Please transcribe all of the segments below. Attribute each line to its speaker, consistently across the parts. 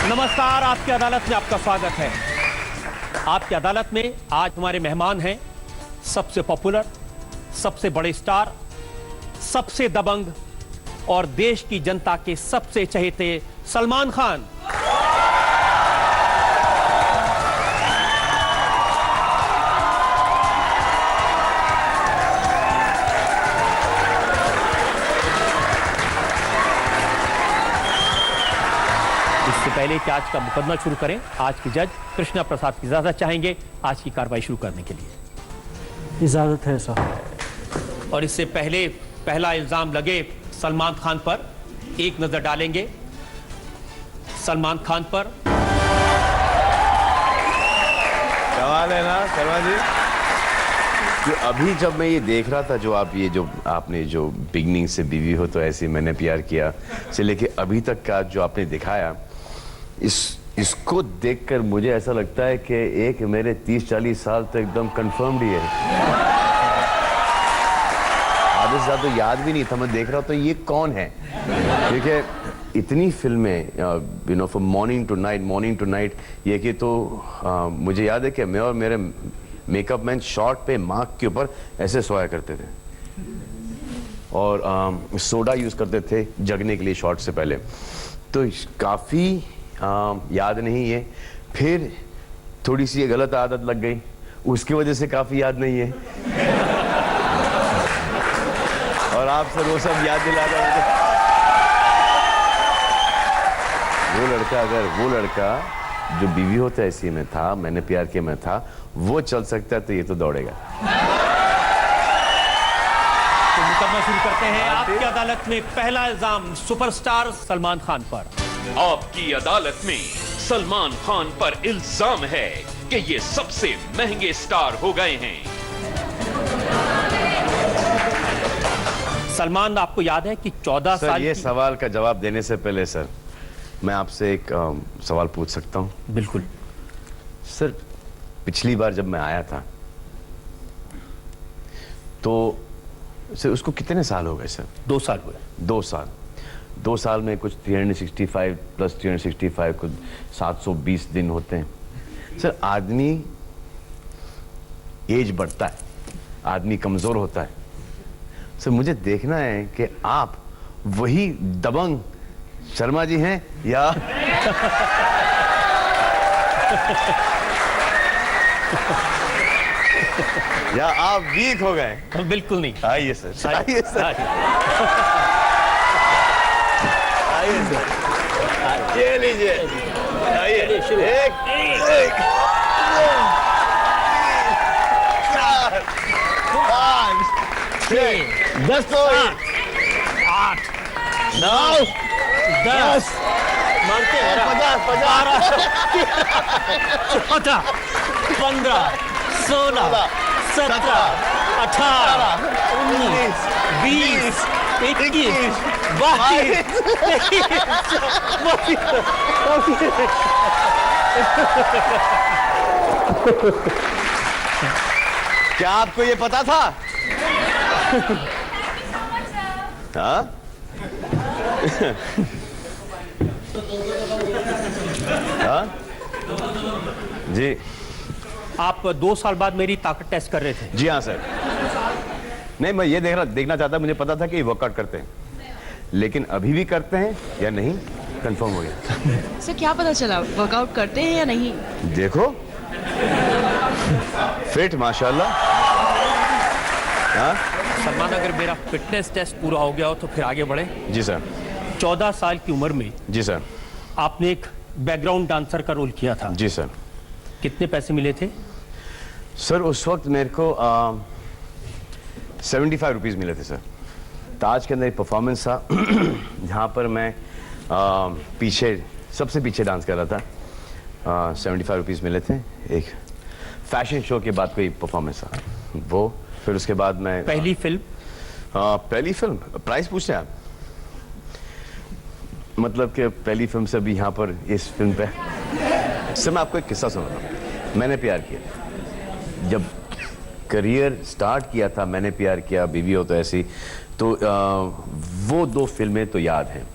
Speaker 1: नमस्कार, आपकी अदालत में आपका स्वागत है। आपकी अदालत में आज हमारे मेहमान हैं सबसे पॉपुलर, सबसे बड़े स्टार, सबसे दबंग और देश की जनता के सबसे चहेते सलमान खान। इससे पहले कि आज का मुकदमा शुरू करें, आज की जज कृष्णा प्रसाद की इजाजत चाहेंगे आज की कार्रवाई शुरू करने के लिए।
Speaker 2: इजाजत है साहब।
Speaker 1: और इससे पहले पहला इल्जाम लगे सलमान खान पर, एक नजर डालेंगे सलमान खान पर।
Speaker 3: सवाल है ना शर्मा जी, जो अभी जब मैं ये देख रहा था, जो आपने जो बिगनिंग से बीवी हो तो ऐसे मैंने प्यार किया से लेके अभी तक का जो आपने दिखाया, इसको देखकर मुझे ऐसा लगता है कि एक मेरे 30-40 साल तो एकदम कंफर्म्ड ही है। आधे से ज्यादा तो याद भी नहीं था, मैं देख रहा तो ये कौन है, क्योंकि इतनी फिल्में फ्रॉम मॉर्निंग टू नाइट ये कि तो मुझे याद है कि मैं और मेरे मेकअप मैन शॉर्ट पे मार्क के ऊपर ऐसे सोया करते थे और सोडा यूज करते थे जगने के लिए शॉर्ट से पहले, तो काफी याद नहीं है। फिर थोड़ी सी गलत आदत लग गई, उसकी वजह से काफी याद नहीं है। और आप सर वो सब याद दिला रहे हैं। वो लड़का जो बीवी होता है ऐसी में था, मैंने प्यार किया में था, वो चल सकता है तो ये तो दौड़ेगा।
Speaker 1: तो मुकदमा शुरू करते हैं। आपकी अदालत में पहला इल्जाम सुपरस्टार सलमान खान पर।
Speaker 4: आपकी अदालत में सलमान खान पर इल्जाम है कि ये सबसे महंगे स्टार हो गए हैं।
Speaker 1: सलमान, आपको याद है कि 14 साल
Speaker 3: ये सवाल का जवाब देने से पहले सर मैं आपसे एक सवाल पूछ सकता हूँ?
Speaker 1: बिल्कुल
Speaker 3: सर, पिछली बार जब मैं आया था तो सर उसको कितने साल हो गए सर?
Speaker 1: 2 साल हुए।
Speaker 3: 2 साल में कुछ 365 प्लस 365 कुछ 720 दिन होते हैं सर। आदमी एज बढ़ता है, आदमी कमजोर होता है सर। मुझे देखना है कि आप वही दबंग शर्मा जी हैं या या आप वीक हो गए?
Speaker 1: बिल्कुल नहीं।
Speaker 3: आइए सर, आइए सर, आइए सर, ये लीजिए, आइए। एक 4 5 6 10 8 9 10
Speaker 1: मानते हैं
Speaker 3: 50
Speaker 1: 14 15 16 17 18 19 20 21
Speaker 3: क्या आपको ये पता था? हाँ? हाँ? जी।
Speaker 1: आप 2 साल बाद मेरी ताकत टेस्ट कर रहे थे?
Speaker 3: जी हाँ सर। नहीं, मैं ये देखना चाहता, मुझे पता था कि वर्कआउट करते हैं, लेकिन अभी भी करते हैं या नहीं कंफर्म हो गया।
Speaker 5: सर क्या पता चला, वर्कआउट करते हैं या नहीं?
Speaker 3: देखो फिट माशाल्लाह। हाँ?
Speaker 1: सलमान, अगर मेरा फिटनेस टेस्ट पूरा हो गया हो तो फिर आगे बढ़े।
Speaker 3: जी सर।
Speaker 1: 14 साल की उम्र में
Speaker 3: जी सर।
Speaker 1: आपने एक बैकग्राउंड डांसर का रोल किया था।
Speaker 3: जी सर।
Speaker 1: कितने पैसे मिले थे?
Speaker 3: सर उस वक्त मेरे को 75 रुपीज़ मिले थे सर। ताज के अंदर एक परफॉर्मेंस था जहाँ पर मैं सबसे पीछे डांस कर रहा था। 75 रुपीज़ मिले थे। एक फैशन शो के बाद कोई परफॉर्मेंस था वो। फिर उसके बाद मैं
Speaker 1: पहली फिल्म प्राइस
Speaker 3: पूछते हैं आप? मतलब कि पहली फिल्म से भी यहाँ पर इस फिल्म पे सर मैं आपको एक किस्सा सुनाता हूँ। मैंने प्यार किया, जब करियर स्टार्ट किया था, मैंने प्यार किया, बीवी हो तो ऐसी, तो वो 2 फिल्में तो याद हैं।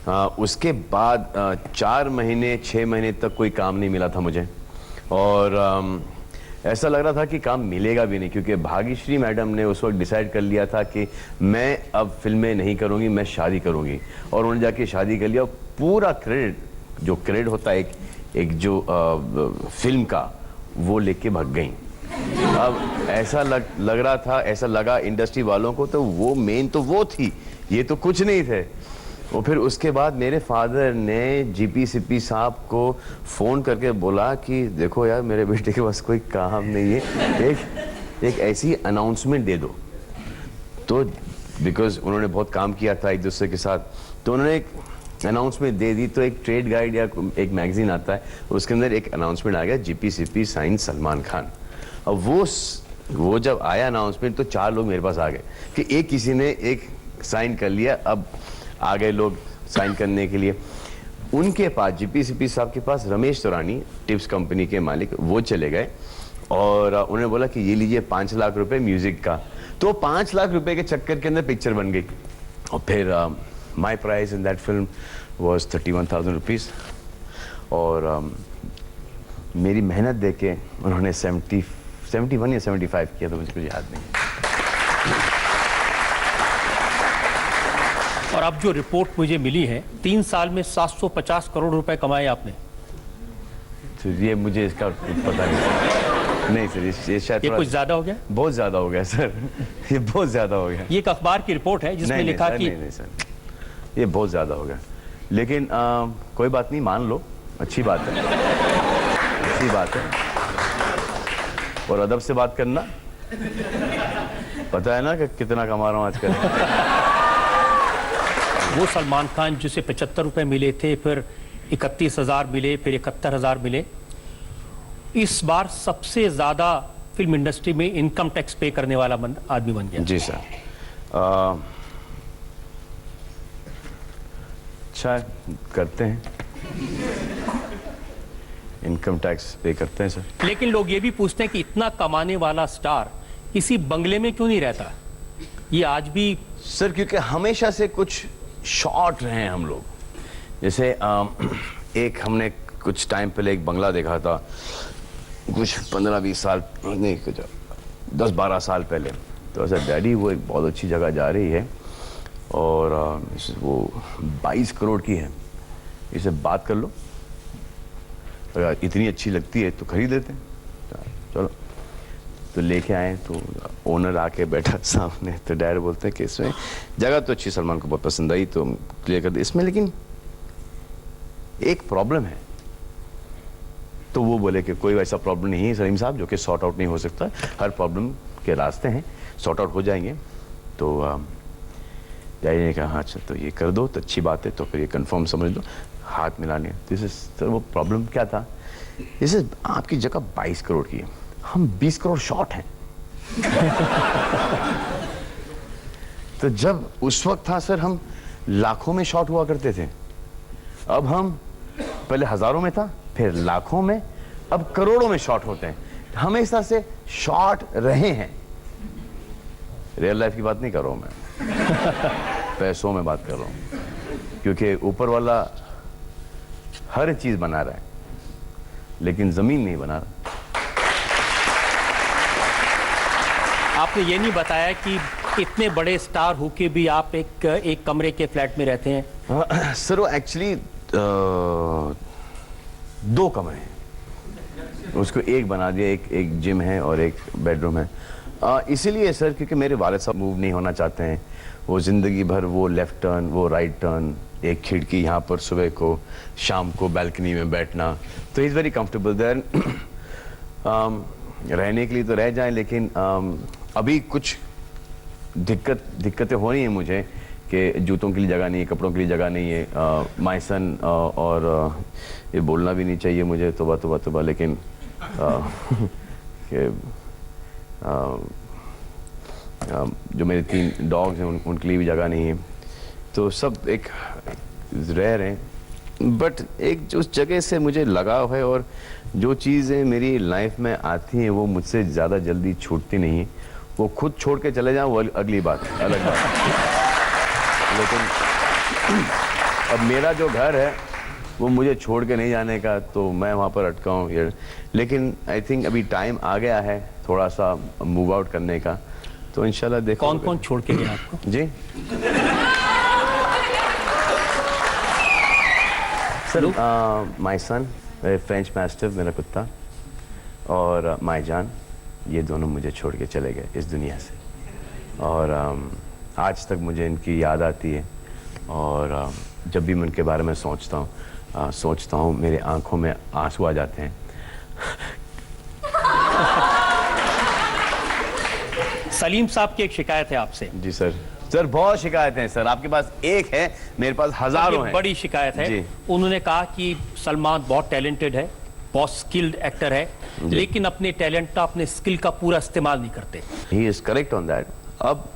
Speaker 3: उसके बाद 4 महीने 6 महीने तक कोई काम नहीं मिला था मुझे, और ऐसा लग रहा था कि काम मिलेगा भी नहीं, क्योंकि भाग्यश्री मैडम ने उस वक्त डिसाइड कर लिया था कि मैं अब फिल्में नहीं करूंगी, मैं शादी करूंगी, और उन्होंने जाके शादी कर लिया। पूरा क्रेडिट, जो क्रेडिट होता है एक जो फिल्म का, वो लेके भाग गई। अब ऐसा लग रहा था, ऐसा लगा इंडस्ट्री वालों को, तो वो मेन तो वो थी, ये तो कुछ नहीं थे। और फिर उसके बाद मेरे फादर ने जीपी सीपी साहब को फ़ोन करके बोला कि देखो यार, मेरे बेटे के पास कोई काम नहीं है, एक ऐसी अनाउंसमेंट दे दो। तो बिकॉज उन्होंने बहुत काम किया था एक दूसरे के साथ, तो उन्होंने एक अनाउंसमेंट दे दी। तो एक ट्रेड गाइड या एक मैगजीन आता है, उसके अंदर एक अनाउंसमेंट आ गया, GP CP sign Salman Khan. अब वो जब आया अनाउंसमेंट, तो 4 लोग मेरे पास आ गए कि एक किसी ने एक साइन कर लिया, अब आ गए लोग साइन करने के लिए। उनके पास, जीपी सीपी साहब के पास, रमेश तोरानी टिप्स कंपनी के मालिक, वो चले गए और उन्होंने बोला कि ये लीजिए 5 लाख रुपए म्यूजिक का। तो 5 लाख रुपए के चक्कर के अंदर पिक्चर बन गई। और फिर my price in that film was 31,000 rupees, और मेरी मेहनत देख के उन्होंने 71 या 75 किया, तो मुझे कुछ याद नहीं।
Speaker 1: और अब जो रिपोर्ट मुझे मिली है, 3 साल में 750 करोड़ रुपए कमाए आपने।
Speaker 3: तो ये मुझे इसका पता नहीं सर, ये शायद
Speaker 1: ये कुछ ज्यादा हो गया,
Speaker 3: बहुत ज्यादा हो गया सर, ये बहुत ज्यादा हो गया।
Speaker 1: ये एक अखबार की रिपोर्ट है जिसमें लिखा कि
Speaker 3: नहीं सर, ये बहुत ज्यादा हो गया। लेकिन कोई बात नहीं, मान लो, अच्छी बात है, अच्छी बात है। और अदब से बात करना, पता है ना कि कितना कमा रहा हूँ आजकल।
Speaker 1: वो सलमान खान जिसे 75 रुपए मिले थे, फिर 31,000 मिले, फिर 71,000 मिले, इस बार सबसे ज्यादा फिल्म इंडस्ट्री में इनकम टैक्स पे करने वाला आदमी बन गया।
Speaker 3: जी सर। अच्छा, करते हैं, इनकम टैक्स पे करते हैं सर।
Speaker 1: लेकिन लोग ये भी पूछते हैं कि इतना कमाने वाला स्टार किसी बंगले में क्यों नहीं रहता? ये आज भी
Speaker 3: सर, क्योंकि हमेशा से कुछ शॉर्ट रहे हैं हम लोग। जैसे एक हमने कुछ टाइम पहले एक बंगला देखा था, कुछ 15-20 साल नहीं, कुछ 10-12 साल पहले। तो ऐसा, डैडी वो एक बहुत अच्छी जगह जा रही है और वो 22 करोड़ की है, इसे बात कर लो, अगर इतनी अच्छी लगती है तो खरीद लेते हैं। चलो, तो लेके आए, तो ओनर आके बैठा सामने, तो डैड बोलते हैं कि इसमें जगह तो अच्छी, सलमान को बहुत पसंद आई, तो क्लियर कर दे इसमें, लेकिन एक प्रॉब्लम है। तो वो बोले कि कोई वैसा प्रॉब्लम नहीं है सलीम साहब जो कि सॉर्ट आउट नहीं हो सकता, हर प्रॉब्लम के रास्ते हैं, सॉर्ट आउट हो जाएंगे। तो डैडी ने कहा हाँ अच्छा, तो ये कर दो तो अच्छी बात है, तो फिर ये कंफर्म समझ लो, हाथ मिला लिया। तो इसे सर, वो प्रॉब्लम क्या था, जैसे आपकी जगह 22 करोड़ की है, हम 20 करोड़ शॉर्ट हैं। तो जब उस वक्त था सर, हम लाखों में शॉर्ट हुआ करते थे, अब हम पहले हजारों में था, फिर लाखों में, अब करोड़ों में शॉर्ट होते हैं। हमेशा से शॉर्ट रहे हैं। रियल लाइफ की बात नहीं कर रहा हूं मैं, पैसों में बात कर रहा हूं, क्योंकि ऊपर वाला हर चीज बना रहा है, लेकिन जमीन नहीं बना रहा।
Speaker 1: आपने ये नहीं बताया कि इतने बड़े स्टार होके भी आप एक कमरे के फ्लैट में रहते हैं।
Speaker 3: सर, वो एक्चुअली 2 कमरे हैं, उसको एक बना दिया, एक जिम है और एक बेडरूम है। इसीलिए सर, क्योंकि मेरे वालिद साहब मूव नहीं होना चाहते हैं, वो जिंदगी भर वो लेफ्ट टर्न, वो राइट टर्न, एक खिड़की यहाँ पर सुबह को, शाम को बैल्कनी में बैठना, तो इज़ वेरी कंफर्टेबल देयर। रहने के लिए तो रह जाएं, लेकिन अभी कुछ दिक्कतें हो रही हैं मुझे कि जूतों के लिए जगह नहीं है, कपड़ों के लिए जगह नहीं है। माय सन, और ये बोलना भी नहीं चाहिए मुझे, तोबा, लेकिन जो मेरे 3 डॉग्स हैं उनके लिए भी जगह नहीं है, तो सब एक रह रहे हैं। बट एक जो जगह से मुझे लगाव है, और जो चीज़ें मेरी लाइफ में आती हैं वो मुझसे ज़्यादा जल्दी छूटती नहीं है। वो खुद छोड़ के चले जाऊँ वो अगली बात, अलग बात। लेकिन अब मेरा जो घर है वो मुझे छोड़ के नहीं जाने का, तो मैं वहाँ पर अटका हूँ यार। लेकिन आई थिंक अभी टाइम आ गया है थोड़ा सा मूव आउट करने का, तो इंशाल्लाह देखो।
Speaker 1: कौन कौन छोड़ के गया आपको?
Speaker 3: जी sir, my son, French mastiff मेरा कुत्ता, और माय जान, ये दोनों मुझे छोड़ के चले गए इस दुनिया से। और आज तक मुझे इनकी याद आती है, और जब भी मैं उनके बारे में सोचता हूँ मेरे आंखों में आंसू आ जाते हैं।
Speaker 1: सलीम साहब की एक शिकायत है आपसे।
Speaker 3: जी सर। सर बहुत शिकायतें हैं सर, आपके पास एक है, मेरे पास हजारों हैं।
Speaker 1: बड़ी शिकायत है।
Speaker 3: जी।
Speaker 1: उन्होंने कहा कि सलमान बहुत टैलेंटेड है, बहुत स्किल्ड एक्टर है, लेकिन अपने टैलेंट का, अपने स्किल का पूरा इस्तेमाल नहीं करते।
Speaker 3: He is correct on that. अब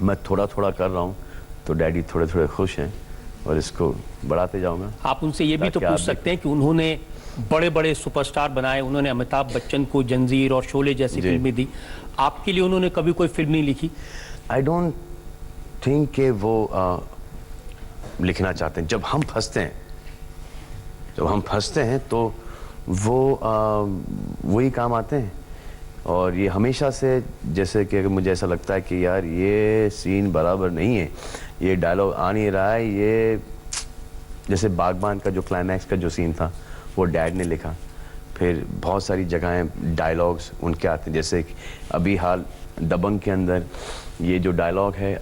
Speaker 3: मैं थोड़ा थोड़ा कर रहा हूँ, तो डैडी थोड़े थोड़े खुश हैं, और इसको बढ़ाते जाऊंगा।
Speaker 1: आप उनसे ये भी तो
Speaker 3: ताकि
Speaker 1: पूछ
Speaker 3: आप
Speaker 1: सकते हैं कि उन्होंने बड़े बड़े सुपरस्टार बनाए, उन्होंने अमिताभ बच्चन को जंजीर और शोले जैसी
Speaker 3: जी।
Speaker 1: फिल्में दी, आपके लिए उन्होंने कभी कोई फिल्म नहीं लिखी?
Speaker 3: आई डोंट थिंक कि वो लिखना चाहते हैं। जब हम फंसते हैं तो वो वही काम आते हैं। और ये हमेशा से, जैसे कि अगर मुझे ऐसा लगता है कि यार ये सीन बराबर नहीं है, ये डायलॉग आ नहीं रहा है, ये जैसे बागबान का जो क्लाइमैक्स का जो सीन था वो डैड ने लिखा। फिर बहुत सारी जगहें डायलॉग्स उनके आते हैं, जैसे कि अभी हाल दबंग के अंदर ये जो डायलॉग है,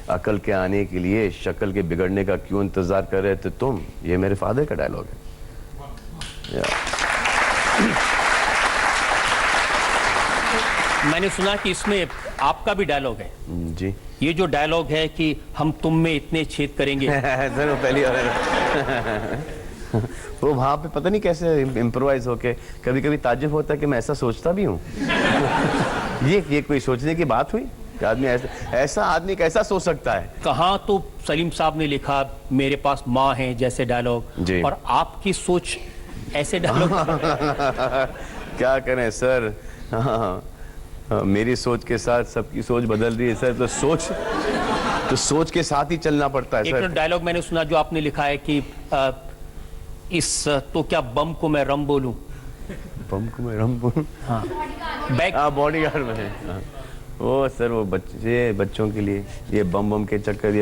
Speaker 3: अकल के आने के लिए शक्ल के बिगड़ने का क्यों इंतज़ार कर रहे थे तुम, ये मेरे फादर का डायलॉग है।
Speaker 1: मैंने सुना कि इसमें आपका भी डायलॉग है।
Speaker 3: जी।
Speaker 1: ये जो डायलॉग है कि हम तुम में इतने छेद करेंगे,
Speaker 3: सर वो पहली बार वो वहाँ पे पता नहीं कैसे इम्प्रोवाइज होके, कभी कभी ताज्जुब होता है कि मैं ऐसा सोचता भी हूँ। ये कोई सोचने की बात हुई कि आदमी ऐसा आदमी कैसा सोच सकता है?
Speaker 1: कहाँ तो सलीम साहब ने लिखा मेरे पास माँ है जैसे डायलॉग,
Speaker 3: जी।
Speaker 1: और आपकी सोच ऐसे डायलॉग।
Speaker 3: क्या करें सर, हाँ, मेरी सोच के साथ सबकी सोच बदल रही है सर, तो सोच के साथ ही चलना पड़ता है सर।
Speaker 1: एक डायलॉग मैंने सुना जो आपने लिखा है कि तो क्या बम को मैं रम बोलूं?
Speaker 3: बम को मैं रम बोलूं?
Speaker 1: हाँ, बैक।
Speaker 3: हाँ, बॉडीगार्ड में है। हाँ। वो सर वो बच्चों के लिए ये बम के चक्कर, ये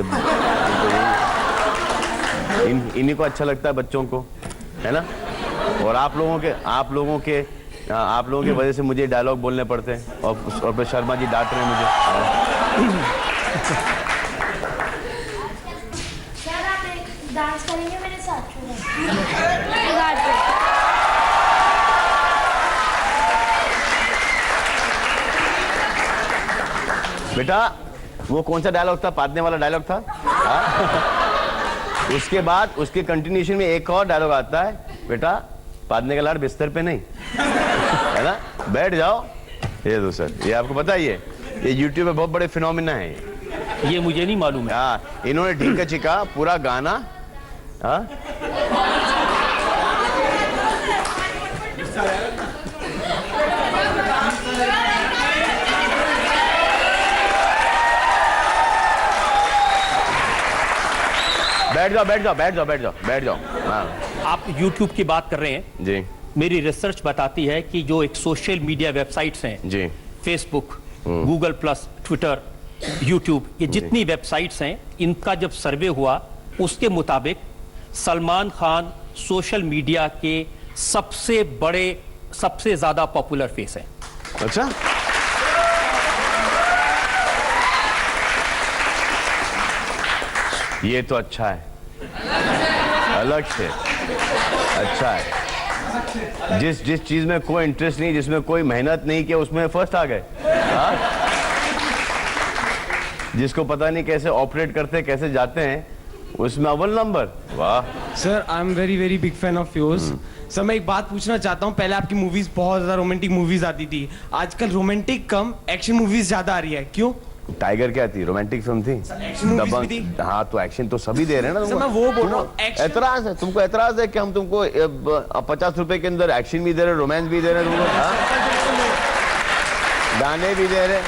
Speaker 3: इन्हीं को अच्छा लगता है बच्चों को, है ना? और आप लोगों के वजह से मुझे डायलॉग बोलने पड़ते हैं, और फिर शर्मा जी डांट रहे हैं मुझे।
Speaker 6: सर आप एक डांस करेंगे मेरे साथ?
Speaker 3: बेटा वो कौन सा डायलॉग था? पादने वाला डायलॉग था। उसके बाद उसके कंटिन्यूशन में एक और डायलॉग आता है, बेटा पादने का लाड़ बिस्तर पे नहीं, है ना, बैठ जाओ। ये दो सर, ये आपको पता ही है, ये यूट्यूब पे बहुत बड़े फिनोमिना है
Speaker 1: ये मुझे नहीं मालूम है।
Speaker 3: हाँ, इन्होंने ढीका चिका पूरा गाना। हाँ, बैठ जाओ। हाँ।
Speaker 1: आप YouTube की बात कर रहे हैं
Speaker 3: जी
Speaker 1: मेरी रिसर्च बताती है कि जो एक सोशल मीडिया वेबसाइट्स हैं,
Speaker 3: जी,
Speaker 1: Facebook, Google plus, Twitter, YouTube, ये जितनी वेबसाइट्स हैं, इनका जब सर्वे हुआ उसके मुताबिक सलमान खान सोशल मीडिया के सबसे बड़े, सबसे ज्यादा पॉपुलर फेस है।
Speaker 3: अच्छा, ये तो अच्छा है, अलग से अच्छा है। जिस चीज में कोई इंटरेस्ट नहीं, जिसमें कोई मेहनत नहीं किया, उसमें फर्स्ट आ गए। जिसको पता नहीं कैसे ऑपरेट करते, कैसे जाते हैं, उसमें अव्वल नंबर। वाह
Speaker 2: sir, I am very very big fan of yours. Sir मैं एक बात पूछना चाहता हूँ, पहले आपकी मूवीज बहुत ज्यादा रोमांटिक मूवीज आती थी, आजकल रोमांटिक कम एक्शन मूवीज ज्यादा आ रही है, क्यों?
Speaker 3: टाइगर क्या थी? रोमांटिक फिल्म थी,
Speaker 2: मूवीज भी थी।
Speaker 3: हाँ, तो एक्शन तो सभी दे रहे हैं ना।
Speaker 2: सर मैं वो बोल रहा हूँ,
Speaker 3: एतराज है तुमको, एतराज है कि हम तुमको 50 रुपए के अंदर एक्शन भी दे रहे, रोमांस भी दे रहे तुमको, गाने भी दे रहे,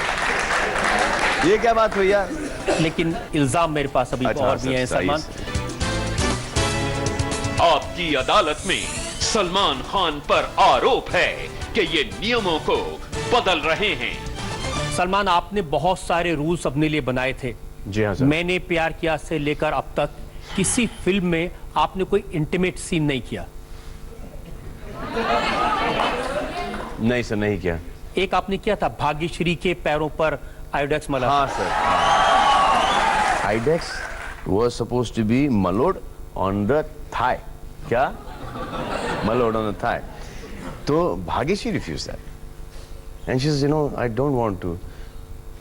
Speaker 3: ये क्या बात हुई यार?
Speaker 1: लेकिन इल्जाम मेरे पास अभी
Speaker 3: अच्छा,
Speaker 1: और भी हैं
Speaker 3: सर,
Speaker 1: सलमान।
Speaker 4: आपकी अदालत में सलमान खान पर आरोप है कि ये नियमों को बदल रहे हैं।
Speaker 1: सलमान, आपने बहुत सारे रूल्स अपने लिए बनाए थे।
Speaker 3: जी हाँ सर।
Speaker 1: मैंने प्यार किया से लेकर अब तक किसी फिल्म में आपने कोई इंटीमेट सीन नहीं किया।
Speaker 3: नहीं सर, नहीं किया।
Speaker 1: एक आपने किया था भाग्यश्री के पैरों पर आयोडेक्स मला।
Speaker 3: हाँ sir, iDEX was supposed to be mallowed on the thigh. क्या? Mallowed on the thigh. तो Bhagyashree refused that. And she says, you know, I don't want to.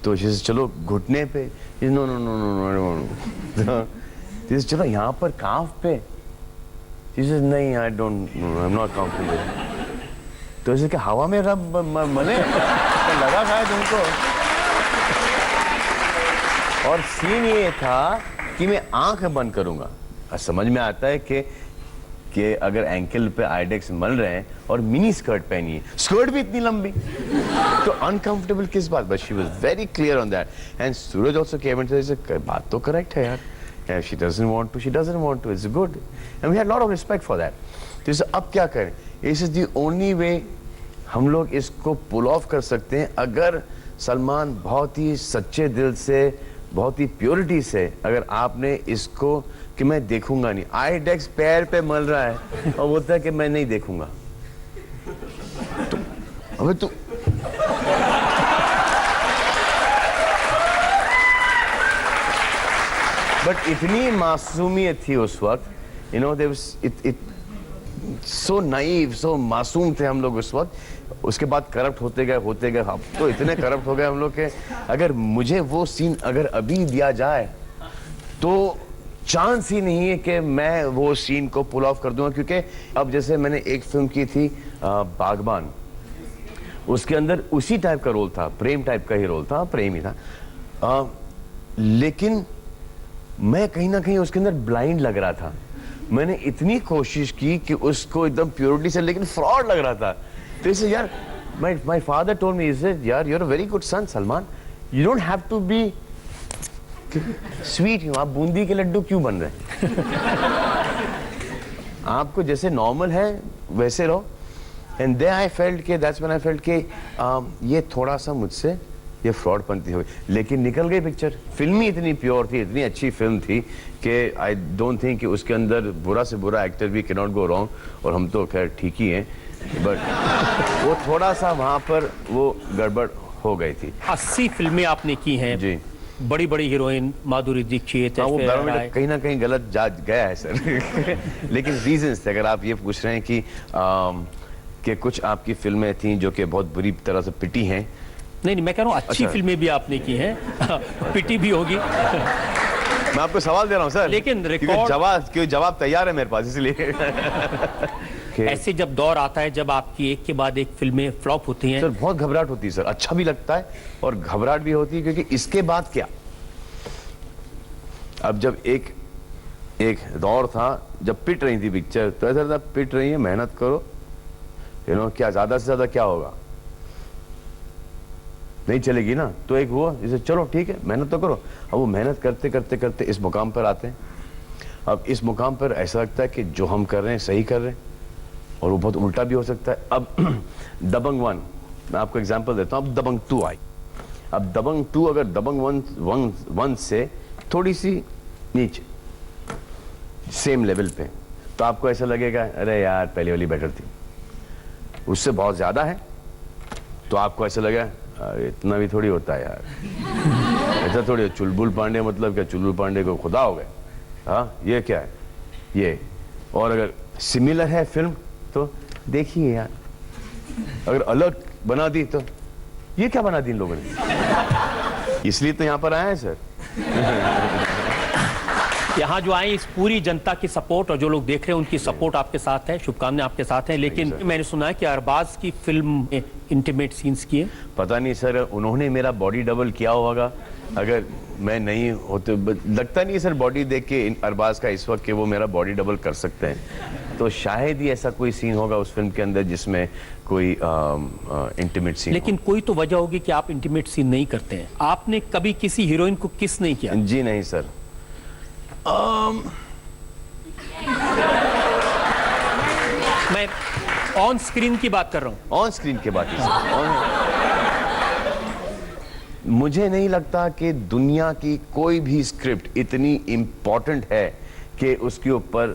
Speaker 3: तो she says, चलो घुटने पे. She says, no, no, no, no, no, I don't want to. She says, चलो यहाँ पर काफ पे. She says, नहीं, I don't, no, I'm not comfortable. तो इसे क्या हवा में रब मने लगा था तुमको? और सीन ये था कि मैं आंख बंद करूंगा। समझ में आता है कि अगर एंकल पे आइडेक्स मल रहे हैं और मिनी स्कर्ट पहनी है, स्कर्ट भी इतनी लंबी, तो अनकंफर्टेबल किस बात? But she was very clear on that and Suraj also came and said बात तो करेक्ट है यार, she doesn't want to, she doesn't want to, it's good and we had lot of respect for that. तो इसे अब क्या करें? This is the only way हम लोग इसको पुल ऑफ कर सकते हैं। अगर सलमान बहुत ही सच्चे दिल से, बहुत ही प्योरिटी से, अगर आपने इसको कि मैं देखूंगा नहीं, आइडेक्स पैर पे मल रहा है और बोलता है कि मैं नहीं देखूंगा, तो अबे तू बट इतनी मासूमियत थी उस वक्त, you know, there was so naive, so मासूम थे हम लोग उस वक्त। उसके बाद करप्ट होते गए, अब तो इतने करप्ट हो गए हम लोग के अगर मुझे वो सीन अगर अभी दिया जाए तो चांस ही नहीं है कि मैं वो सीन को पुल ऑफ कर दूंगा। क्योंकि अब जैसे मैंने एक फिल्म की थी बागबान, उसके अंदर उसी टाइप का रोल था, प्रेम टाइप का ही रोल था, प्रेम ही था, लेकिन मैं कहीं ना कहीं उसके अंदर ब्लाइंड लग रहा था। मैंने इतनी कोशिश की कि उसको एकदम प्योरिटी से, लेकिन फ्रॉड लग रहा था। तो इसे यार, my father told me, he said, यार you're a very good son Salman, you don't have to be sweet, आप बूंदी के लड्डू क्यों बन रहे हैं? आपको जैसे नॉर्मल है वैसे रहो। एंड देन आई फेल्ट के, दैट्स व्हेन आई फेल्ट के ये थोड़ा सा मुझसे ये फ्रॉड पंती हो गई, लेकिन निकल गई पिक्चर। फिल्म ही इतनी प्योर थी, इतनी अच्छी फिल्म थी कि आई डोंट थिंक कि उसके अंदर बुरा से बुरा एक्टर भी कैन नॉट गो रॉन्ग, और हम तो खैर ठीक ही हैं, बट वो थोड़ा सा वहाँ पर वो गड़बड़ हो गई थी।
Speaker 1: 80 फिल्में आपने की हैं
Speaker 3: जी,
Speaker 1: बड़ी बड़ी हीरोइन माधुरी दीक्षित,
Speaker 3: वो बैरोमीटर कहीं ना कहीं गलत जा गया है सर। लेकिन रीजंस थे, अगर आप ये पूछ रहे हैं कि कुछ आपकी फिल्में थी जो कि बहुत बुरी तरह से पिटी हैं।
Speaker 1: नहीं, मैं कह रहा हूँ अच्छी
Speaker 3: अच्छा।
Speaker 1: फिल्में भी आपने की हैं, पिटी भी होगी।
Speaker 3: मैं आपको सवाल दे रहा हूँ सर,
Speaker 1: लेकिन
Speaker 3: क्योंकि
Speaker 1: रिकॉर्ड
Speaker 3: जवाब तैयार है मेरे पास, इसलिए।
Speaker 1: ऐसे जब दौर आता है जब आपकी एक के बाद एक फिल्में फ्लॉप होती हैं,
Speaker 3: सर बहुत घबराहट होती है सर, अच्छा भी लगता है और घबराहट भी होती है, क्योंकि इसके बाद क्या? अब जब एक दौर था जब पिट रही थी पिक्चर, तो ऐसा था पिट रही है, मेहनत करो, यू नो, क्या ज्यादा से ज्यादा क्या होगा, नहीं चलेगी ना, तो एक हुआ जैसे चलो ठीक है मेहनत तो करो। अब वो मेहनत करते करते करते इस मुकाम पर आते हैं। अब इस मुकाम पर ऐसा लगता है कि जो हम कर रहे हैं सही कर रहे हैं, और वो बहुत उल्टा भी हो सकता है। अब दबंग 1, मैं आपको एग्जांपल देता हूँ। अब दबंग 2 आई, अब दबंग 2 अगर दबंग 1 से थोड़ी सी नीचे, सेम लेवल पे, तो आपको ऐसा लगेगा अरे यार पहले वाली बेटर थी। उससे बहुत ज्यादा है तो आपको ऐसा लगेगा इतना भी थोड़ी होता है यार, ऐसा थोड़ी। चुलबुल पांडे मतलब क्या, चुलबुल पांडे को खुदा हो गए, हाँ ये क्या है ये। और अगर सिमिलर है फिल्म तो देखिए यार, अगर अलग बना दी तो ये क्या बना दी इन लोगों ने। इसलिए तो यहाँ पर आए हैं सर।
Speaker 1: यहाँ जो आए इस पूरी जनता की सपोर्ट, और जो लोग देख रहे हैं उनकी सपोर्ट आपके साथ है, शुभकामनाएं आपके साथ हैं। लेकिन मैंने सुना है कि अरबाज की फिल्म में इंटीमेट सीन्स किए।
Speaker 3: पता नहीं सर, उन्होंने मेरा बॉडी डबल किया होगा, अगर मैं नहीं होते लगता नहीं सर, बॉडी देख के अरबाज का इस वक्त कि वो मेरा बॉडी डबल कर सकते हैं। तो शायद ही ऐसा कोई सीन होगा उस फिल्म के अंदर जिसमें कोई इंटीमेट सीन।
Speaker 1: लेकिन कोई तो वजह होगी कि आप इंटीमेट सीन नहीं करते हैं। आपने कभी किसी हीरोइन को किस नहीं किया?
Speaker 3: जी नहीं सर।
Speaker 1: मैं ऑन स्क्रीन की बात कर रहा हूं।
Speaker 3: ऑन स्क्रीन के बात मुझे नहीं लगता कि दुनिया की कोई भी स्क्रिप्ट इतनी इंपॉर्टेंट है कि उसके ऊपर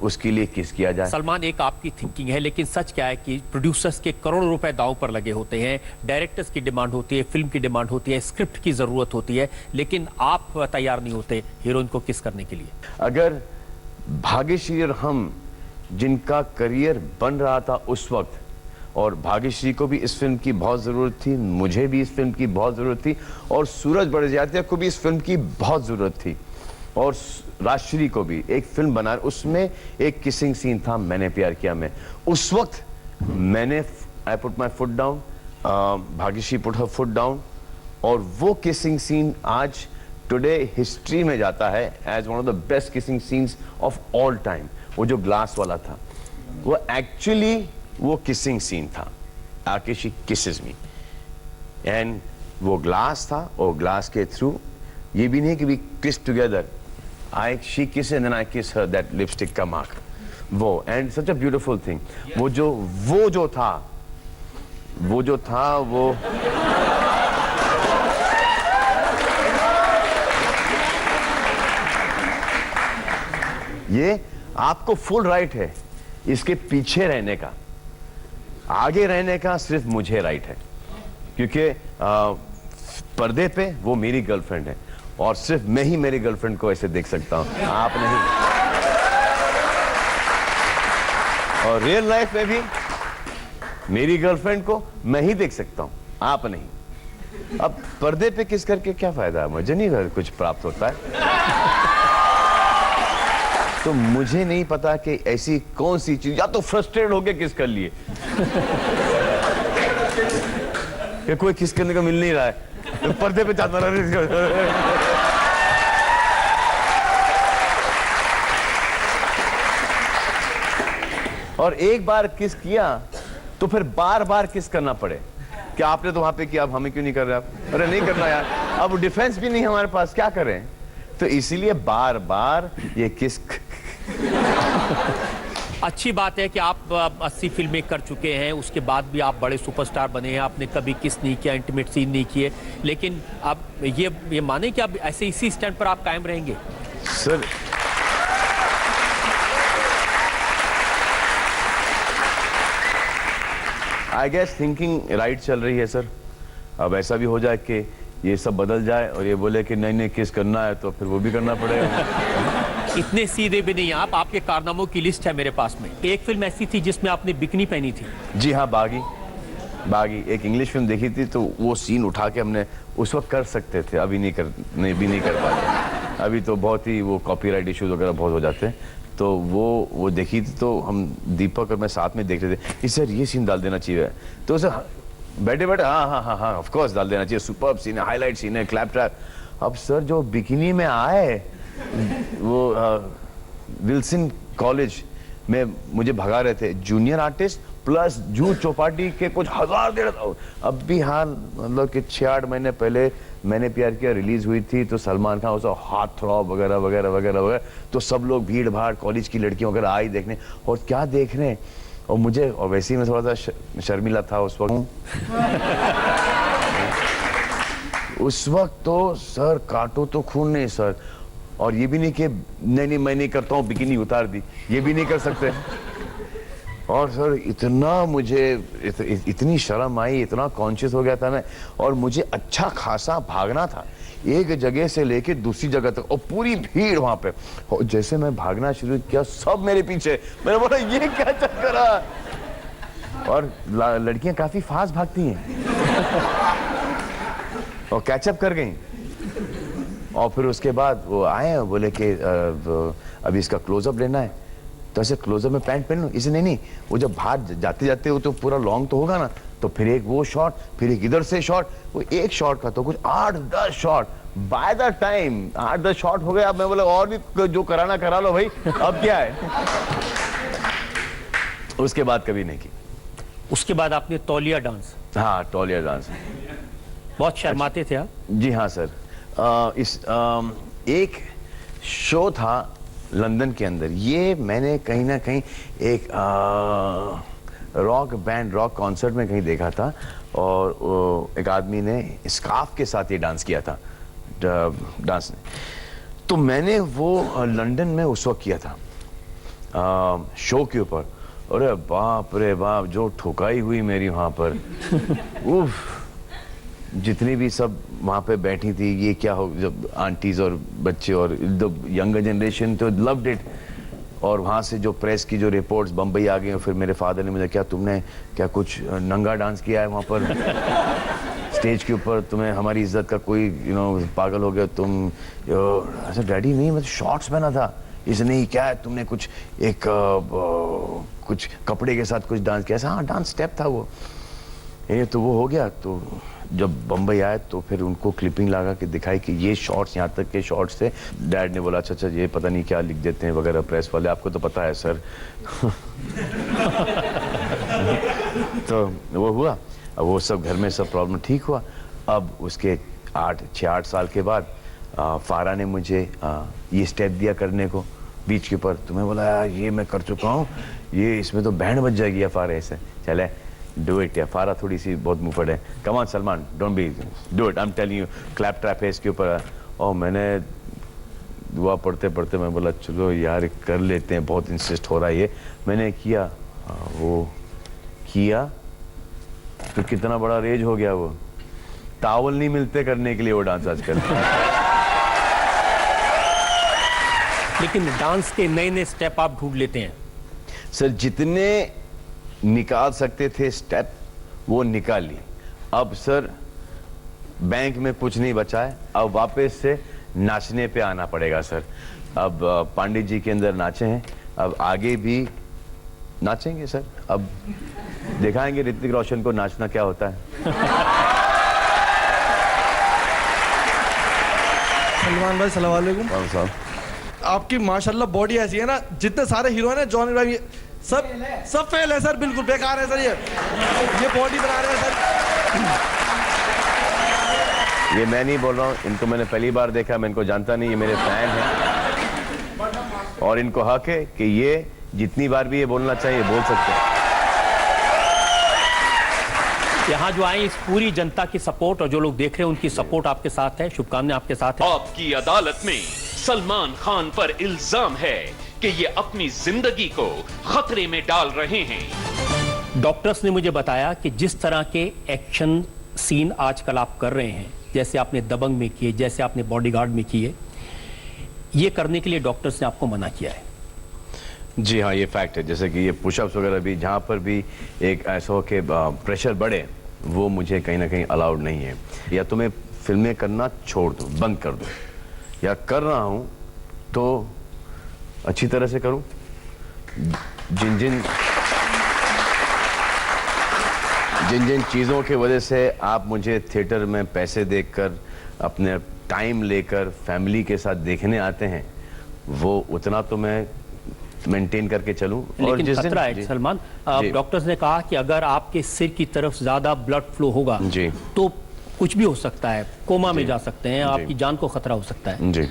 Speaker 3: उसके लिए किस किया जाए।
Speaker 1: सलमान, एक आपकी थिंकिंग है, लेकिन सच क्या है कि प्रोड्यूसर्स के करोड़ों रुपए दांव पर लगे होते हैं, डायरेक्टर्स की डिमांड होती है, फिल्म की डिमांड होती है, स्क्रिप्ट की जरूरत होती है, लेकिन आप तैयार नहीं होते हीरोइन को किस करने के लिए।
Speaker 3: अगर भाग्यश्री और हम जिनका करियर बन रहा था उस वक्त, और भाग्यश्री को भी इस फिल्म की बहुत ज़रूरत थी, मुझे भी इस फिल्म की बहुत ज़रूरत थी, और सूरज बड़जात्या को भी इस फिल्म की बहुत ज़रूरत थी, और राजश्री को भी एक फिल्म बना, उसमें एक किसिंग सीन था मैंने प्यार किया में। उस वक्त मैंने I put my foot down, Bhagyashree put her foot down, और वो किसिंग सीन आज टुडे हिस्ट्री में जाता है as one of the best kissing scenes of all time. वो जो ग्लास वाला था, वो एक्चुअली वो किसिंग सीन था, आके शी किसेस मी, एंड वो ग्लास था, और ग्लास के थ्रू ये भी नहीं कि वी किस टुगेदर, शी किस एंड देन आई किस हर, दैट लिपस्टिक का मार्क, वो, and such a beautiful thing. वो जो था वो ये आपको फुल राइट है इसके पीछे रहने का, आगे रहने का सिर्फ मुझे राइट है, क्योंकि पर्दे पे वो मेरी गर्लफ्रेंड है, और सिर्फ मैं ही मेरी गर्लफ्रेंड को ऐसे देख सकता हूं, आप नहीं। और रियल लाइफ में भी मेरी गर्लफ्रेंड को मैं ही देख सकता हूं, आप नहीं। अब पर्दे पे किस करके क्या फायदा, मुझे नहीं कुछ प्राप्त होता है। तो मुझे नहीं पता कि ऐसी कौन सी चीज, या तो फ्रस्ट्रेट हो गया किस कर लिए कि कोई किस करने का मिल नहीं रहा है, तो पर्दे पे जाता रहा। और एक बार किस किया तो फिर बार बार किस करना पड़े कि आपने तो वहां पे किया, अब हमें क्यों नहीं कर रहे आप? अरे नहीं करना यार, अब डिफेंस भी नहीं हमारे पास, क्या करें? तो इसीलिए बार बार ये किस।
Speaker 1: अच्छी बात है कि आप 80 फिल्में कर चुके हैं, उसके बाद भी आप बड़े सुपरस्टार बने हैं, आपने कभी किस नहीं किया, इंटीमेट सीन नहीं किए, लेकिन आप ये माने कि आप ऐसे इसी स्टैंड पर आप कायम रहेंगे?
Speaker 3: Sir I guess thinking right चल रही है सर। अब ऐसा भी हो जाए कि ये सब बदल जाए और ये बोले कि नहीं किस करना है, तो फिर वो भी करना पड़ेगा।
Speaker 1: इतने सीधे भी नहीं आप, आपके कारनामों की लिस्ट है मेरे पास में। एक फिल्म ऐसी थी जिसमें आपने बिकनी पहनी थी।
Speaker 3: जी हाँ, बागी एक इंग्लिश फिल्म देखी थी, तो वो सीन उठा के हमने उस वक्त कर सकते थे, अभी नहीं कर पाते। अभी तो बहुत ही वो कॉपीराइट इश्यूज वगैरह बहुत हो जाते हैं, तो वो देखी थी, तो हम दीपक और मैं साथ में देख रहे थे, इस सर ये सीन डाल देना चाहिए, तो सर बैठे हाँ ऑफ कोर्स डाल देना चाहिए, सुपर्ब सीन है, हाईलाइट सीन है, क्लैप ट्रैप। अब सर जो बिकिनी में आए, वो विल्सन कॉलेज में मुझे भगा रहे थे, junior artist plus jute Chowpatty के कुछ 1000-1500। अब भी हाल मतलब कि 6-8 महीने पहले मैंने प्यार किया रिलीज हुई थी, तो सलमान खान उसका हाथ थ्रॉब वगैरह वगैरह वगैरह वगैरह, तो सब लोग भीड़ भाड़ कॉलेज की लड़कियों वगैरह आई देखने, और क्या देख रहे हैं, और मुझे, और वैसे ही मैं थोड़ा सा शर्मिला था उस वक्त। उस वक्त तो सर काटो तो खून नहीं सर, और ये भी नहीं कि नहीं मैं नहीं करता हूँ, बिकिनी उतार दी, ये भी नहीं कर सकते। और सर इतना मुझे इतनी शर्म आई, इतना कॉन्शियस हो गया था मैं, और मुझे अच्छा खासा भागना था एक जगह से लेके दूसरी जगह तक, और पूरी भीड़ वहां पे, और जैसे मैं भागना शुरू किया सब मेरे पीछे, मैंने बोला ये क्या चक्कर है, और लड़कियां काफी फास्ट भागती हैं और कैचअप कर गई। और फिर उसके बाद वो आए, बोले कि अभी इसका क्लोजअप लेना है, तो ऐसे क्लोजअप में पैंट पहन लो, इसे नहीं, वो जब बाहर जाते जाते वो तो पूरा लॉन्ग तो होगा ना, तो फिर एक वो शॉट, फिर एक इधर से शॉट, वो एक शॉट का तो कुछ 8-10 shot, by the time 8-10 shot हो गए। अब मैं बोला और भी जो कराना करा लो भाई, अब क्या है। उसके बाद कभी नहीं की।
Speaker 1: उसके बाद आपने तौलिया डांस,
Speaker 3: हाँ, टॉलिया डांस।
Speaker 1: बहुत शर्माते थे आप।
Speaker 3: जी हाँ सर। एक शो था लंदन के अंदर, ये मैंने कहीं ना कहीं एक रॉक बैंड, रॉक कॉन्सर्ट में कहीं देखा था, और एक आदमी ने स्कार्फ के साथ ये डांस किया था, डांस ने। तो मैंने वो लंदन में उस वक्त किया था शो के ऊपर। अरे बाप रे बाप, जो ठुकाई हुई मेरी वहाँ पर। उफ, जितनी भी सब वहाँ पे बैठी थी, ये क्या हो, जब आंटीज और बच्चे और द यंगर जनरेशन तो लव्ड इट। और वहाँ से जो प्रेस की जो रिपोर्ट्स बम्बई आ गई, और फिर मेरे फादर ने मुझे, क्या तुमने क्या कुछ नंगा डांस किया है वहाँ पर स्टेज के ऊपर, तुम्हें हमारी इज्जत का कोई पागल हो गया तुम। ऐसा डैडी नहीं, मैं शॉर्ट्स पहना था। इसने क्या है, तुमने कुछ एक कुछ कपड़े के साथ कुछ डांस किया। ऐसा हाँ, डांस स्टेप था वो। ये तो वो हो गया। तो जब बम्बई आए तो फिर उनको क्लिपिंग लगा के दिखाई कि ये शॉर्ट्स, यहाँ तक के शॉर्ट्स थे। डैड ने बोला अच्छा ये पता नहीं क्या लिख देते हैं वगैरह प्रेस वाले, आपको तो पता है सर। तो वो हुआ, अब वो सब घर में सब प्रॉब्लम ठीक हुआ। अब उसके 6-8 साल के बाद फारा ने मुझे ये स्टेप दिया करने को बीच के ऊपर। तुम्हें बोला यार ये मैं कर चुका हूँ, ये इसमें तो बैंड बज जाएगी या फारा ऐसे। चले डू इट। या फारा थोड़ी सी बहुत मुफड़ है। Come on Salman, don't be, do it, I am telling you. Clap trap है इसके ऊपर। और मैंने दुआ पढ़ते पढ़ते मैं बोला चलो यार कर लेते हैं, बहुत इंसिस्ट हो रहा है ये। मैंने किया, वो किया तो कितना बड़ा रेज हो गया। वो टावल नहीं मिलते करने के लिए वो डांस आजकल।
Speaker 1: लेकिन डांस के नए नए स्टेप आप ढूंढ लेते हैं।
Speaker 3: सर जितने निकाल सकते थे स्टेप वो निकाल ली। अब सर बैंक में कुछ नहीं बचा है, अब वापस से नाचने पे आना पड़ेगा सर। अब पांडित जी के अंदर नाचे हैं, अब आगे भी नाचेंगे सर। अब दिखाएंगे ऋतिक रोशन को नाचना क्या होता है।
Speaker 7: सलमान भाई सलाम वालेकुम।
Speaker 3: कौन साहब?
Speaker 7: आपकी माशाल्लाह बॉडी ऐसी है ना, जितने सारे हीरोइन है जॉन इब्राहिम, ये सब फेल है सर, बिल्कुल बेकार है सर। ये बॉडी बना रहे हैं सर।
Speaker 3: ये मैं नहीं बोल रहा हूँ, इनको मैंने पहली बार देखा, मैं इनको जानता नहीं, ये मेरे फैन हैं और इनको हक है कि ये जितनी बार भी ये बोलना चाहिए बोल सकते हैं।
Speaker 1: यहाँ जो आए इस पूरी जनता की सपोर्ट और जो लोग देख रहे हैं उनकी सपोर्ट आपके साथ है, शुभकामनाएं आपके साथ है।
Speaker 4: आपकी अदालत में सलमान खान पर इल्जाम है कि ये अपनी जिंदगी को खतरे में डाल रहे हैं।
Speaker 1: डॉक्टर्स ने मुझे बताया कि जिस तरह के एक्शन सीन आजकल आप कर रहे हैं, जैसे आपने दबंग में किए, जैसे आपने बॉडीगार्ड में किए, ये करने के लिए डॉक्टर्स ने आपको मना किया है।
Speaker 3: जी हाँ, ये फैक्ट है। जैसे कि ये पुशअप्स वगैरह भी, जहाँ पर भी एक ऐसा हो कि प्रेशर बढ़े, वो मुझे कहीं ना कहीं अलाउड नहीं है। या तो मैं फिल्में करना छोड़ दूँ, बंद कर दूँ, या कर रहा हूँ तो अच्छी तरह से करूँ। जिन जिन चीज़ों की वजह से आप मुझे थिएटर में पैसे देकर, अपने टाइम लेकर फैमिली के साथ देखने आते हैं, वो उतना तो मैं मेंटेन करके चलूं।
Speaker 1: लेकिन खतरा है सलमान, डॉक्टर्स ने कहा कि अगर आपके सिर की तरफ ज्यादा ब्लड फ्लो होगा
Speaker 3: जी,
Speaker 1: तो कुछ भी हो सकता है, कोमा में जा सकते हैं, आपकी जान को खतरा हो सकता है।
Speaker 3: जी,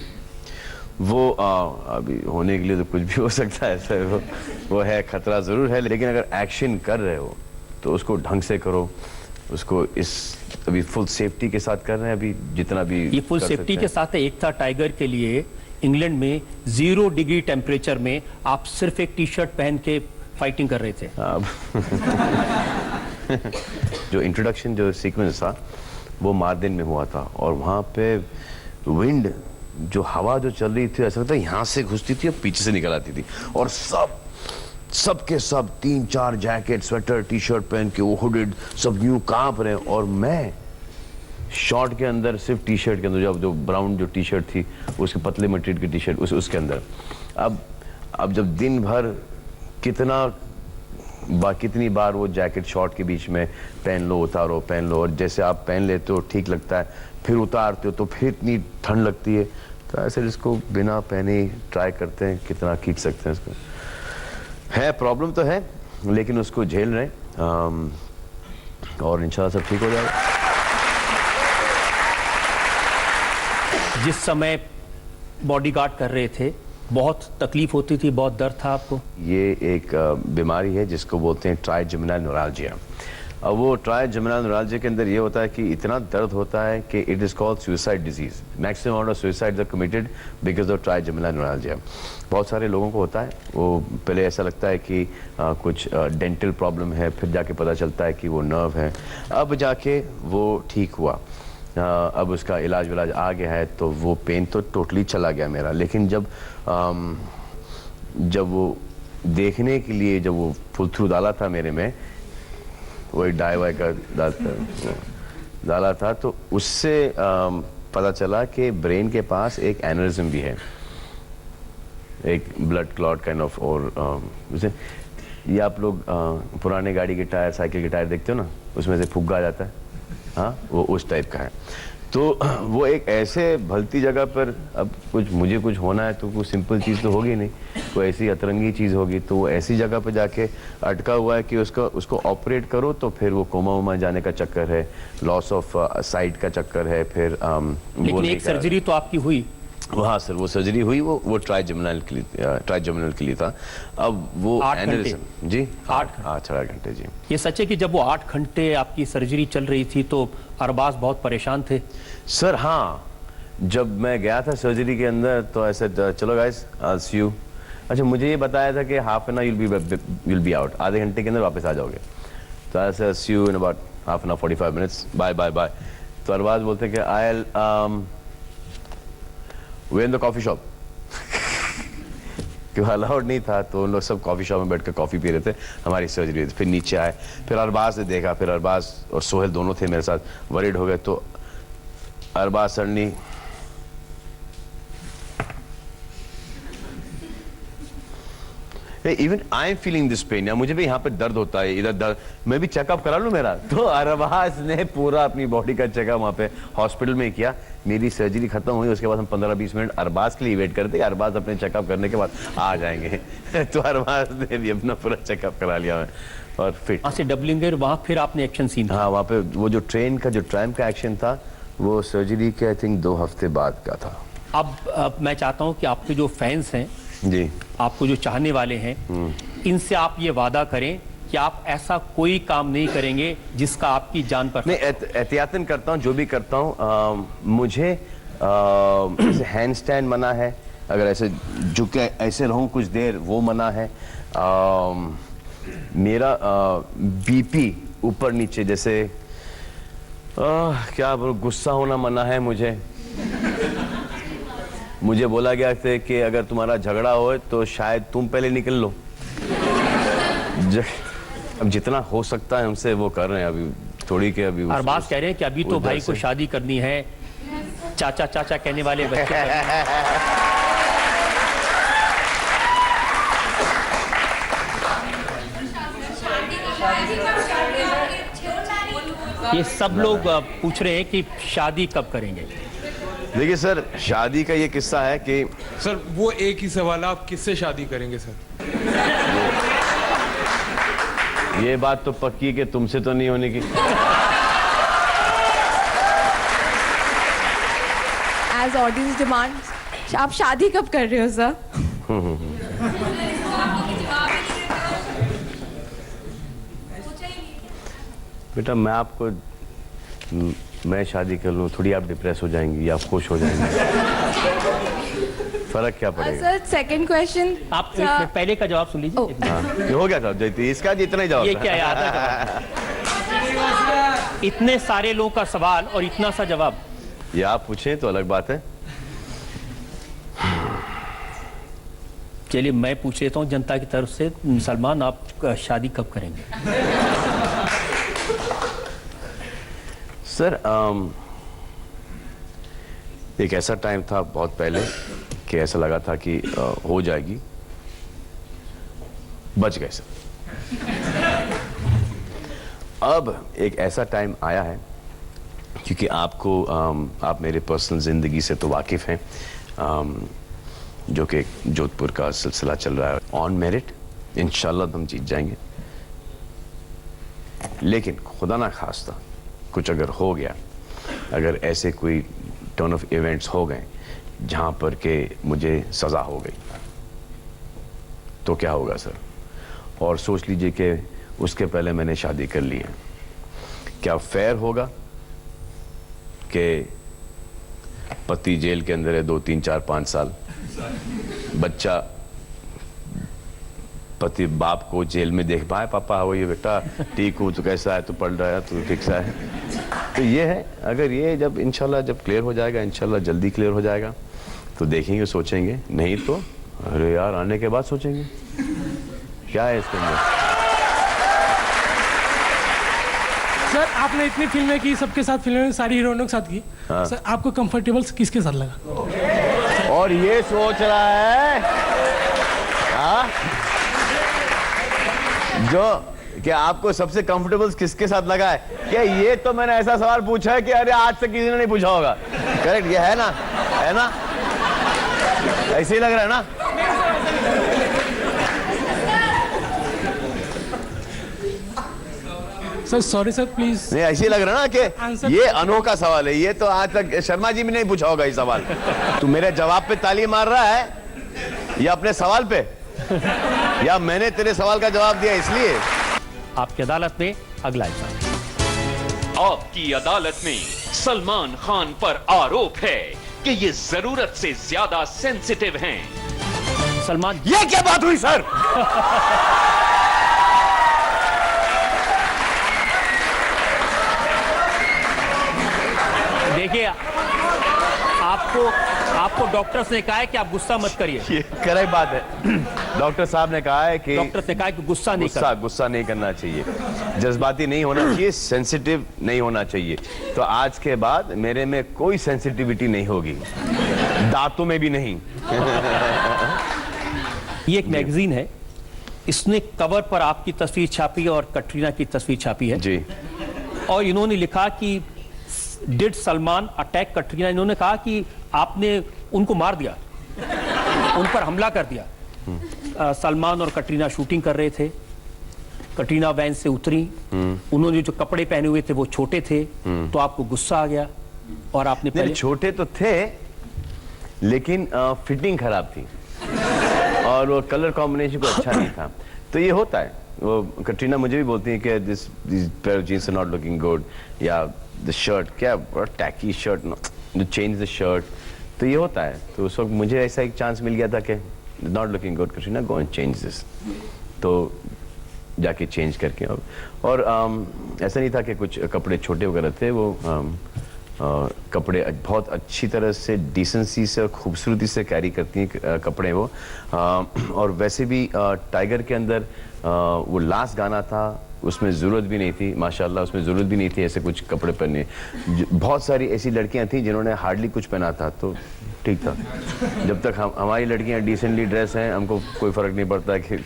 Speaker 3: वो अभी होने के लिए तो कुछ भी हो सकता है सर, वो है, खतरा जरूर है। लेकिन अगर एक्शन कर रहे हो तो उसको ढंग से करो, उसको इस अभी फुल सेफ्टी के साथ कर रहे हैं, अभी जितना भी
Speaker 1: ये फुल सेफ्टी के साथ है। एक था टाइगर के लिए इंग्लैंड में 0 डिग्री टेम्परेचर में आप सिर्फ एक टी शर्ट पहन के फाइटिंग कर रहे थे।
Speaker 3: जो इंट्रोडक्शन जो सीक्वेंस था वो मार्दिन में हुआ था, और वहाँ पे विंड, जो हवा जो चल रही थी, ऐसा लगता है यहाँ से घुसती थी और पीछे से निकल आती थी, और सब के सब 3-4 जैकेट, स्वेटर, टी शर्ट पहन के, वो हुडेड, सब यूं कांप रहे हैं, और मैं शॉर्ट के अंदर, सिर्फ टी शर्ट के अंदर, जो ब्राउन जो टी शर्ट थी, उसके पतले मटेरियल की टी शर्ट, उसके अंदर। अब जब दिन भर कितनी बार वो जैकेट शॉर्ट के बीच में पहन लो, उतारो, पहन लो, और जैसे आप पहन लेते हो ठीक लगता है, फिर उतारते हो तो फिर इतनी ठंड लगती है। तो ऐसे इसको बिना पहने ट्राई करते हैं कितना खींच सकते हैं इसको। है प्रॉब्लम तो है, लेकिन उसको झेल रहे हैं, और इंशाल्लाह सब ठीक हो जाएगा।
Speaker 1: जिस समय बॉडीगार्ड कर रहे थे बहुत तकलीफ होती थी, बहुत दर्द था आपको?
Speaker 3: ये एक बीमारी है जिसको बोलते हैं ट्राइजेमिनल न्यूराल्जिया। अब वो ट्राइजेमिनल न्यूराल्जिया के अंदर ये होता है कि इतना दर्द होता है कि it is called suicide disease. Maximum amount of suicides are committed because of trigeminal neuralgia. बहुत सारे लोगों को होता है, वो पहले ऐसा लगता है कि कुछ डेंटल प्रॉब्लम है, फिर जाके पता चलता है कि वो नर्व है, अब जाके वो ठीक हुआ। अब उसका इलाज विलाज आ गया है, तो वो पेन तो टोटली चला गया मेरा। लेकिन जब वो देखने के लिए जब वो फुल थ्रू डाला था मेरे में, वो एक डाई का डाला था, तो उससे पता चला कि ब्रेन के पास एक एनेरिज्म भी है, एक ब्लड क्लॉट काइंड ऑफ। और ये आप लोग पुराने गाड़ी के टायर, साइकिल के टायर देखते हो ना, उसमें से फुग्गा आ जाता है, हाँ, वो उस टाइप का है। तो वो एक ऐसे भलती जगह पर, अब मुझे कुछ होना है तो कोई सिंपल चीज़ तो होगी नहीं, कोई ऐसी अतरंगी चीज़ होगी, तो वो ऐसी जगह पर जाके अटका हुआ है कि उसको ऑपरेट करो तो फिर वो कोमा वोमा जाने का चक्कर है, लॉस ऑफ साइट का चक्कर है, फिर
Speaker 1: लेकिन एक सर्जरी तो आपकी हुई?
Speaker 3: हाँ सर, वो सर्जरी हुई, वो ट्राइजेमिनल के लिए था। अब वो
Speaker 1: 8 घंटे
Speaker 3: जी,
Speaker 1: 8
Speaker 3: घंटे जी।
Speaker 1: ये सच है कि जब वो 8 घंटे आपकी सर्जरी चल रही थी तो अरबाज बहुत परेशान थे?
Speaker 3: सर हाँ, जब मैं गया था सर्जरी के अंदर तो ऐसे चलो गाइस आई सी यू। अच्छा, मुझे ये बताया था कि half an our you'll be out, आधे घंटे के अंदर वापस आ जाओगे। तो ऐसे see you in about half an hour 45 minutes, bye bye bye. तो अरबाज बोलते कि I way in the coffee shop, क्यों अलाउड नहीं था, तो उन लोग सब कॉफी शॉप में बैठ कर कॉफी पी रहे थे, हमारी सर्जरी हुई थी। फिर नीचे आए, फिर अरबाज ने देखा, फिर अरबाज और सोहेल दोनों थे मेरे साथ, वरीड हो गए। तो Arbaaz suddenly even I am feeling this pain, या मुझे भी यहाँ पे दर्द होता है, इधर दर्द, मैं भी चेकअप करा लूँ मेरा। तो अरबाज ने पूरा अपनी बॉडी का चेकअप वहाँ पे हॉस्पिटल में किया। मेरी सर्जरी खत्म हुई, उसके बाद हम 15-20 मिनट अरबाज के लिए वेट करते, अरबाज अपने चेकअप करने के बाद आ जाएंगे। तो अरबाज ने भी अपना पूरा चेकअप करा लिया है और फिट।
Speaker 1: वहाँ से डबलिंगर, वहाँ फिर आपने एक्शन सीन?
Speaker 3: हाँ, वहाँ पे वो जो ट्रेन का एक्शन था, वो सर्जरी के आई थिंक 2 हफ्ते बाद का था।
Speaker 1: अब मैं चाहता हूँ कि आपके जो फैंस हैं
Speaker 3: जी,
Speaker 1: आपको जो चाहने वाले हैं, इनसे आप ये वादा करें कि आप ऐसा कोई काम नहीं करेंगे जिसका आपकी जान पर।
Speaker 3: नहीं, एहतियातन करता हूँ, जो भी करता हूँ। मुझे जैसे हैंड स्टैंड मना है, अगर ऐसे झुक के ऐसे रहूँ कुछ देर, वो मना है। मेरा बीपी ऊपर नीचे जैसे क्या बोलूं, गुस्सा होना मना है मुझे बोला गया था कि अगर तुम्हारा झगड़ा हो तो शायद तुम पहले निकल लो। अब जितना हो सकता है हमसे वो कर रहे हैं, अभी थोड़ी के अभी।
Speaker 1: अरबाज कह रहे हैं कि अभी तो भाई को शादी करनी है, चाचा चाचा कहने वाले बच्चे। ये सब लोग पूछ रहे हैं कि शादी कब करेंगे।
Speaker 3: देखिए सर, शादी का ये किस्सा है कि
Speaker 2: सर वो एक ही सवाल है, आप किससे शादी करेंगे सर?
Speaker 3: ये बात तो पक्की कि तुमसे तो नहीं होने की।
Speaker 6: एज ऑडियंस डिमांड, आप शादी कब कर रहे हो सर?
Speaker 3: बेटा, मैं शादी कर लूँ, थोड़ी आप डिप्रेस हो जाएंगी या खुश हो जाएंगी, फर्क क्या पड़ेगा?
Speaker 6: सर सेकंड क्वेश्चन,
Speaker 1: आप पहले का जवाब सुन लीजिए।
Speaker 3: हाँ, ये हो गया था, इसका जितना ही जवाब।
Speaker 1: ये क्या याद है? इतने सारे लोगों का सवाल और इतना सा जवाब।
Speaker 3: ये आप पूछें तो अलग बात है।
Speaker 1: चलिए मैं पूछ लेता हूँ जनता की तरफ से, सलमान आप शादी कब करेंगे?
Speaker 3: सर एक ऐसा टाइम था बहुत पहले कि ऐसा लगा था कि हो जाएगी, बच गए सर। अब एक ऐसा टाइम आया है, क्योंकि आप मेरे पर्सनल ज़िंदगी से तो वाकिफ़ हैं, जो कि जोधपुर का सिलसिला चल रहा है। ऑन मेरिट इंशाल्लाह हम जीत जाएंगे, लेकिन खुदा ना खास्ता कुछ अगर हो गया, अगर ऐसे कोई टर्न ऑफ इवेंट्स हो गए जहां पर के मुझे सजा हो गई, तो क्या होगा सर? और सोच लीजिए कि उसके पहले मैंने शादी कर ली है, क्या फेयर होगा कि पति जेल के अंदर है 2, 3, 4, 5 साल, बच्चा पति बाप को जेल में देख पाए, पापा हो ये बेटा ठीक हूँ, तो कैसा है, तू पढ़ रहा है, तू ठीक सा है। तो ये है, अगर ये जब इंशाल्लाह जब क्लियर हो जाएगा, इंशाल्लाह जल्दी क्लियर हो जाएगा, तो देखेंगे, सोचेंगे, नहीं तो अरे यार आने के बाद सोचेंगे क्या है इसके अंदर।
Speaker 8: सर आपने इतनी फिल्में की, सबके साथ फिल्में सारी हीरोइनों के साथ की,
Speaker 3: हाँ।
Speaker 8: सर आपको कंफर्टेबल किसके साथ लगा?
Speaker 3: और ये सोच रहा है हाँ जो कि आपको सबसे कंफर्टेबल किसके साथ लगा है, क्या ये तो मैंने ऐसा सवाल पूछा है कि अरे आज तक किसी ने नहीं पूछा होगा। करेक्ट, ये है ना, ऐसे ही लग रहा है ना।
Speaker 8: Sir sorry sir please.
Speaker 3: नहीं ऐसे ही लग रहा है ना कि
Speaker 8: आंसर
Speaker 3: ये अनोखा सवाल है, ये तो आज तक शर्मा जी भी नहीं पूछा होगा ये सवाल। तू मेरे जवाब पे ताली मार रहा है या अपने सवाल पे, या मैंने तेरे सवाल का जवाब दिया इसलिए?
Speaker 1: आपकी अदालत में अगला एग्जाम।
Speaker 4: आपकी अदालत में सलमान खान पर आरोप है कि ये जरूरत से ज्यादा सेंसिटिव हैं।
Speaker 1: सलमान,
Speaker 3: ये क्या बात हुई सर?
Speaker 1: देखिए आपको डॉक्टर्स ने कहा है कि आप गुस्सा मत करिए।
Speaker 3: ये करेक्ट बात है। डॉक्टर साहब ने कहा है कि
Speaker 1: गुस्सा
Speaker 3: नहीं करना चाहिए, जज्बाती नहीं होना चाहिए, सेंसिटिव नहीं होना चाहिए। तो आज के बाद मेरे में कोई सेंसिटिविटी नहीं होगी, दांतों में भी नहीं।
Speaker 1: ये एक मैगजीन है, इसने कवर पर आपकी तस्वीर छापी और कटरीना की तस्वीर छापी है
Speaker 3: जी, और
Speaker 1: इन्होंने लिखा कि डिड सलमान अटैक कटरीना। इन्होंने कहा कि आपने उनको मार दिया, उन पर हमला कर दिया। सलमान और कटरीना शूटिंग कर रहे थे, कटरीना वैन से उतरी, उन्होंने जो कपड़े पहने हुए थे वो छोटे थे, तो आपको गुस्सा आ गया और आपने पहले
Speaker 3: छोटे तो थे लेकिन फिटिंग खराब थी और वो कलर कॉम्बिनेशन को अच्छा नहीं था। तो ये होता है, वो कटरीना मुझे भी बोलती है कि this pair of jeans are not looking good, या द शर्ट क्या tacky shirt, no change the shirt. तो ये होता है। तो उस वक्त मुझे ऐसा एक चांस मिल गया था कि not looking good Katrina, go and change this. तो जाके चेंज करके और ऐसा नहीं था कि कुछ कपड़े छोटे वगैरह थे, वो कपड़े बहुत अच्छी तरह से डिसेंसी से और खूबसूरती से कैरी करती हैं कपड़े वो। और वैसे भी टाइगर के अंदर वो लास्ट गाना था, उसमें ज़रूरत भी नहीं थी, माशाल्लाह उसमें ज़रूरत भी नहीं थी ऐसे कुछ कपड़े पहनने। बहुत सारी ऐसी लड़कियां थी जिन्होंने हार्डली कुछ पहना था, तो ठीक था। जब तक हमारी लड़कियां डिसेंटली ड्रेस हैं, हमको कोई फ़र्क नहीं पड़ता कि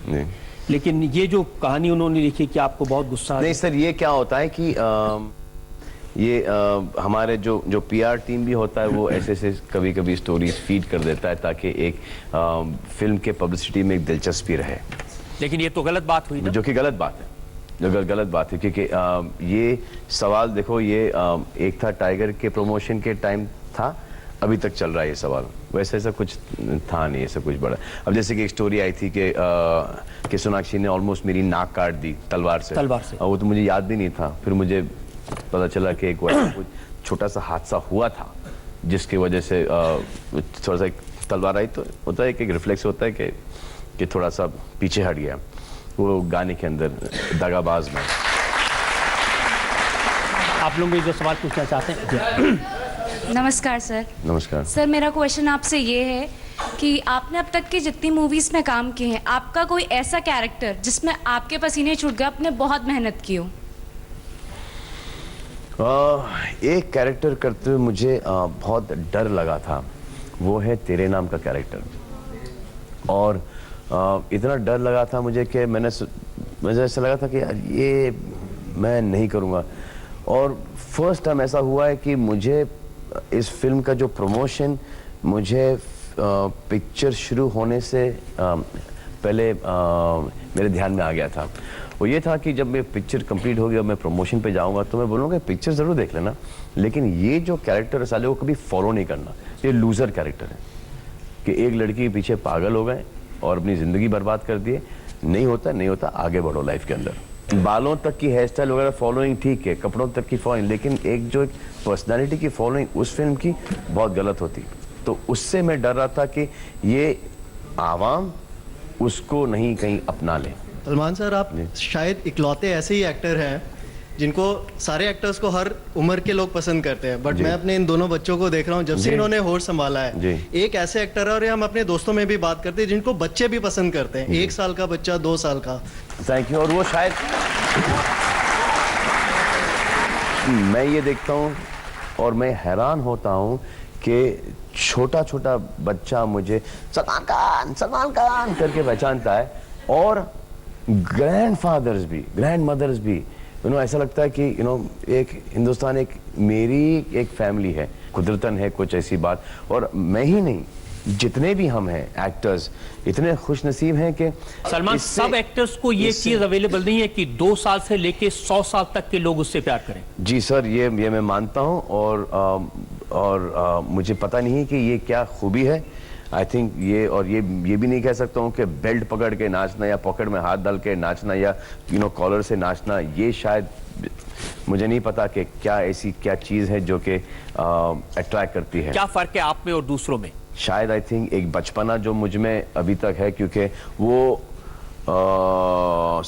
Speaker 3: नहीं।
Speaker 1: लेकिन ये जो कहानी उन्होंने लिखी कि आपको बहुत गुस्सा
Speaker 3: नहीं सर, ये क्या होता है कि हमारे जो पीआर टीम भी होता है वो ऐसे कभी कभी स्टोरीज फीड कर देता है ताकि एक फिल्म के पब्लिसिटी में एक दिलचस्पी रहे।
Speaker 1: लेकिन ये तो गलत बात हुई ना?
Speaker 3: जो कि गलत बात है, जो गलत बात है, क्योंकि ये सवाल देखो, ये एक था टाइगर के प्रमोशन के टाइम था, अभी तक चल रहा है ये सवाल। वैसे ऐसा कुछ था नहीं, ऐसा कुछ बड़ा। अब जैसे कि एक स्टोरी आई थी कि सोनाक्षी ने ऑलमोस्ट मेरी नाक काट दी तलवार से। वो तो मुझे याद भी नहीं था, फिर मुझे पता चला कि एक कुछ छोटा सा हादसा हुआ था जिसकी वजह से थोड़ा सा तलवार आई। तो होता है कि एक रिफ्लेक्स होता है कि थोड़ा सा पीछे हट गया वो गाने के अंदर दगाबाज में।
Speaker 1: आप लोग जो सवाल पूछना चाहते हैं।
Speaker 9: नमस्कार सर।
Speaker 3: नमस्कार
Speaker 9: सर, मेरा क्वेश्चन आपसे ये है कि आपने अब तक की जितनी मूवीज में काम किए हैं, आपका कोई ऐसा कैरेक्टर जिसमें आपके पसीने छूट गए, आपने बहुत मेहनत की हो?
Speaker 3: एक कैरेक्टर करते हुए मुझे बहुत डर लगा था, वो है तेरे नाम का कैरेक्टर। और इतना डर लगा था मुझे कि मुझे ऐसा लगा था कि यार ये मैं नहीं करूँगा। और फर्स्ट टाइम ऐसा हुआ है कि मुझे इस फिल्म का जो प्रमोशन मुझे पिक्चर शुरू होने से पहले मेरे ध्यान में आ गया था। वो ये था कि जब मैं पिक्चर कंप्लीट हो गया, मैं प्रमोशन पे जाऊंगा तो मैं बोलूँगा पिक्चर ज़रूर देख लेना, लेकिन ये जो कैरेक्टर है साले को कभी फॉलो नहीं करना। ये लूज़र कैरेक्टर है कि एक लड़की के पीछे पागल हो गए और अपनी ज़िंदगी बर्बाद कर दिए। नहीं होता, नहीं होता, आगे बढ़ो लाइफ के अंदर। बालों तक की हेयर स्टाइल वगैरह फॉलोइंग ठीक है, कपड़ों तक की फॉलोइंग, लेकिन एक जो एक पर्सनैलिटी की फॉलोइंग उस फिल्म की बहुत गलत होती। तो उससे मैं डर रहा था कि ये आवाम उसको नहीं कहीं अपना ले।
Speaker 10: सलमान सर, आप शायद इकलौते ऐसे ही एक्टर हैं जिनको सारे एक्टर्स को हर उम्र के लोग पसंद करते हैं, बट मैं अपने इन दोनों बच्चों को देख रहा हूँ जब से इन्होंने होश संभाला है। एक ऐसे एक्टर है, और हम अपने दोस्तों में भी बात करते हैं, जिनको बच्चे भी पसंद करते हैं, 1 साल का बच्चा, 2 साल का।
Speaker 3: Thank you. और वो शायद मैं ये देखता हूँ और मैं हैरान होता हूँ कि छोटा छोटा बच्चा मुझे सलमान खान करके पहचानता है, और ग्रैंडफादर्स भी, ग्रैंड मदर्स भी, ऐसा लगता है कि एक हिंदुस्तान, एक मेरी एक फैमिली है, कुदरतन है कुछ ऐसी बात। और मैं ही नहीं, जितने भी हम हैं एक्टर्स इतने खुश नसीब हैं कि
Speaker 1: सलमान, सब एक्टर्स को ये चीज अवेलेबल नहीं है कि 2 साल से लेके 100 साल तक के लोग उससे प्यार करें।
Speaker 3: जी सर, ये मैं मानता हूँ, और मुझे पता नहीं कि ये क्या खूबी है। आई थिंक ये भी नहीं कह सकता हूँ कि बेल्ट पकड़ के नाचना या पॉकेट में हाथ डाल के नाचना या कॉलर से नाचना, ये शायद मुझे नहीं पता कि क्या चीज़ है जो कि अट्रैक्ट करती है।
Speaker 1: क्या फर्क है आप में और दूसरों में?
Speaker 3: शायद आई थिंक एक बचपना जो मुझ में अभी तक है, क्योंकि वो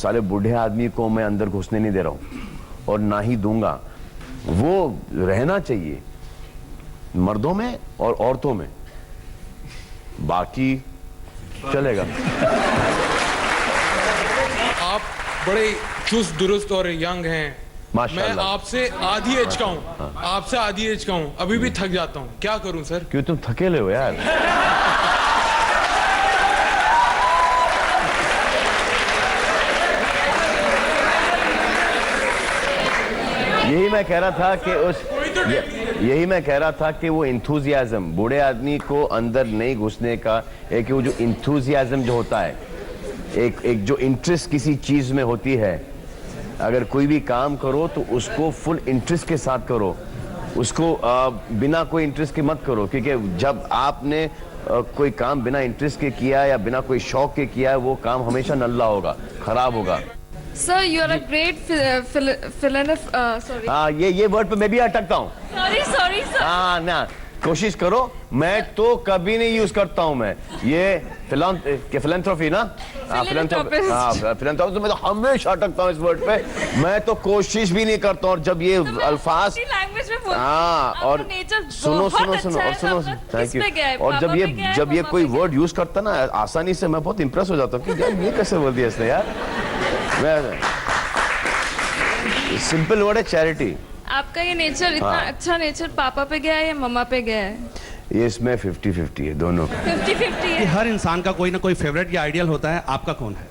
Speaker 3: साले बूढ़े आदमी को मैं अंदर घुसने नहीं दे रहा हूँ और ना ही दूंगा। वो रहना चाहिए मर्दों में और औरतों में, बाकी चलेगा।
Speaker 8: आप बड़े चुस्त दुरुस्त और यंग हैं। मैं आपसे आधी एज का हूँ, आपसे आधी एज का हूँ, अभी भी थक जाता हूँ। क्या करूँ सर?
Speaker 3: क्यों तुम थकेले हो यार? यही मैं कह रहा था कि वो इंथुजियाज्म बूढ़े आदमी को अंदर नहीं घुसने का, एक वो जो इंथुजियाज्म जो होता है, एक जो इंटरेस्ट किसी चीज में होती है, अगर कोई भी काम करो तो उसको फुल इंटरेस्ट के साथ करो, उसको बिना कोई इंटरेस्ट के मत करो, क्योंकि जब आपने कोई काम बिना इंटरेस्ट के किया या बिना कोई शौक के किया है, वो काम हमेशा नल्ला होगा, खराब होगा।
Speaker 6: Sir, you are a great villain. Sorry.
Speaker 3: हाँ, ये वर्ड पे मैं भी अटकता हूँ।
Speaker 6: Sorry, sir.
Speaker 3: हाँ ना, कोशिश करो, मैं तो कभी नहीं यूज करता हूँ मैं ये फिलैंथ्रोपी ना, फिलैंथ्रोपी, मैं तो हमेशा अटकता हूँ इस वर्ड पे, मैं तो कोशिश भी नहीं करता हूँ। और जब ये अल्फाज, हाँ, और सुनो, थैंक यू। और जब ये कोई वर्ड यूज करता ना आसानी से, मैं बहुत इंप्रेस हो जाता हूँ कि यार ये कैसे बोल दिया इसने यार। सिंपल वर्ड है चैरिटी।
Speaker 6: आपका ये नेचर इतना अच्छा नेचर पापा पे गया है या मम्मा पे गया है?
Speaker 3: ये इसमें 50-50 है, दोनों का
Speaker 6: 50-50 है।
Speaker 7: हर इंसान का कोई ना कोई फेवरेट या आइडियल होता है, आपका कौन है?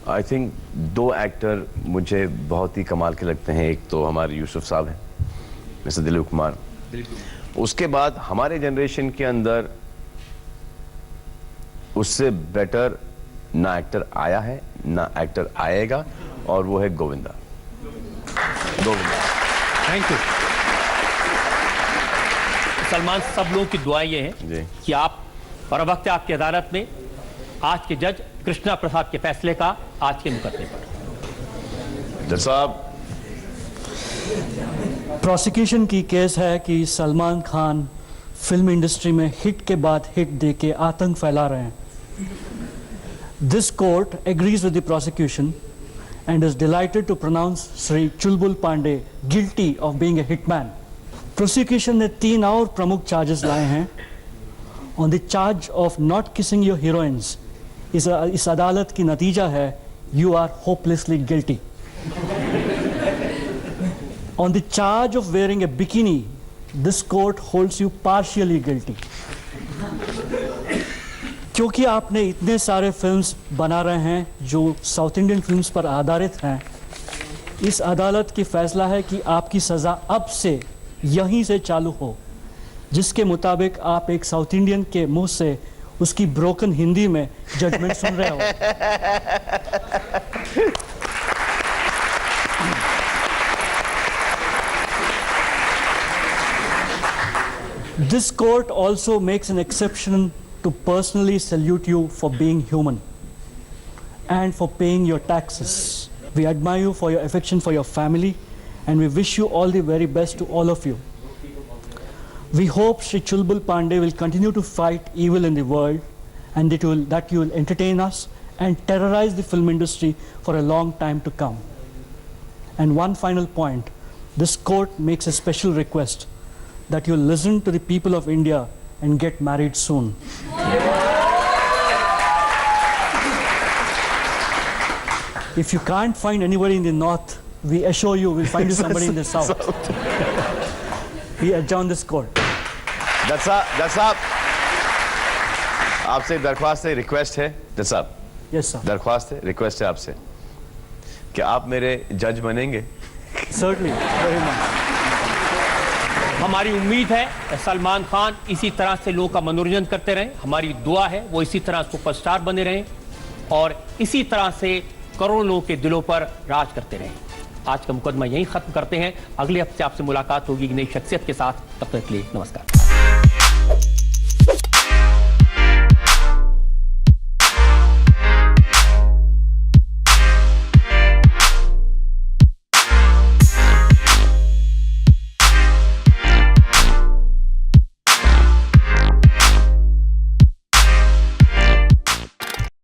Speaker 3: आई थिंक 2 एक्टर मुझे बहुत ही कमाल के लगते हैं। एक तो हमारे यूसुफ साहब हैं, मिस्टर दिलीप कुमार। उसके बाद हमारे जनरेशन के अंदर उससे बेटर ना एक्टर आया है ना एक्टर आएगा, और वो है गोविंदा।
Speaker 7: थैंक यू
Speaker 1: सलमान, सब लोगों की दुआ ये है कि आप, और वक्त है आपकी अदालत में आज के जज कृष्णा प्रसाद के फैसले का, आज के मुकदमे पर।
Speaker 3: जज साहब,
Speaker 11: प्रोसिक्यूशन की केस है कि सलमान खान फिल्म इंडस्ट्री में हिट के बाद हिट देके आतंक फैला रहे हैं। This court agrees with the prosecution and is delighted to pronounce Sri Chulbul Pandey guilty of being a hitman. Prosecution ने 3 और प्रमुख charges लाए हैं। On the charge of not kissing your heroines, इस अदालत की नतीजा है you are hopelessly guilty. On the charge of wearing a bikini, this court holds you partially guilty. क्योंकि आपने इतने सारे फिल्म्स बना रहे हैं जो साउथ इंडियन फिल्म्स पर आधारित हैं, इस अदालत की फैसला है कि आपकी सज़ा अब से यहीं से चालू हो, जिसके मुताबिक आप एक साउथ इंडियन के मुंह से उसकी ब्रोकन हिंदी में जजमेंट सुन रहे हो। This court also makes an exception to personally salute you for being human and for paying your taxes. We admire you for your affection for your family, and we wish you all the very best to all of you. We hope Shri Chulbul Pandey will continue to fight evil in the world, and that you will entertain us and terrorize the film industry for a long time to come. And one final point, this court makes a special request that you listen to the people of India and get married soon. If you can't find anybody in the north, we assure you we'll find you somebody in the south. We adjourn this court.
Speaker 3: That's up. आपसे एक दरख्वास्त है, request है, that's up.
Speaker 11: Yes, sir.
Speaker 3: दरख्वास्त है, request है आपसे कि आप मेरे जज बनेंगे.
Speaker 11: Certainly, very much.
Speaker 1: हमारी उम्मीद है कि सलमान खान इसी तरह से लोगों का मनोरंजन करते रहें. हमारी दुआ है वो इसी तरह सुपरस्टार बने रहें और इसी तरह से करोड़ों लोगों के दिलों पर राज करते रहें. आज का मुकदमा यहीं खत्म करते हैं. अगले हफ्ते आपसे मुलाकात होगी एक नई शख्सियत के साथ. तब तक के लिए नमस्कार.